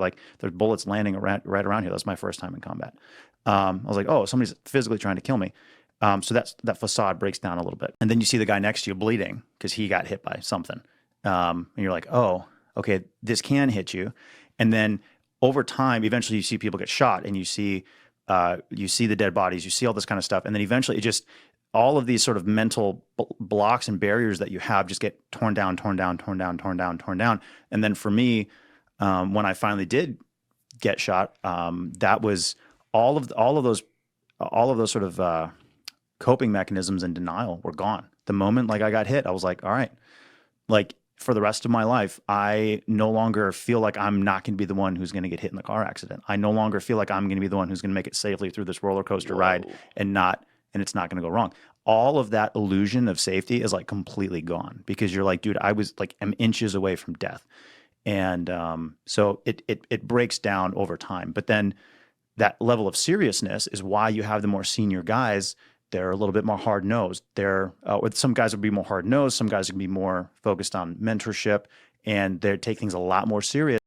like there's bullets landing right around here. That's my first time in combat. I was like, oh, somebody's physically trying to kill me. So that facade breaks down a little bit. And then you see the guy next to you bleeding because he got hit by something. And you're like, oh, okay, this can hit you. And then over time, eventually you see people get shot, and you see the dead bodies, you see all this kind of stuff. And then eventually it just, all of these sort of mental blocks and barriers that you have just get torn down, torn down, torn down, torn down, torn down. And then for me, when I finally did get shot, that was all of those sort of coping mechanisms and denial were gone. The moment like I got hit, I was like, all right, like for the rest of my life, I no longer feel like I'm not going to be the one who's going to get hit in the car accident. I no longer feel like I'm going to be the one who's going to make it safely through this roller coaster ride and it's not going to go wrong. All of that illusion of safety is like completely gone because you're like, dude, I was like, I'm inches away from death. And so it breaks down over time. But then that level of seriousness is why you have the more senior guys. They're a little bit more hard-nosed. Some guys would be more hard-nosed. Some guys would be more focused on mentorship, and they take things a lot more serious.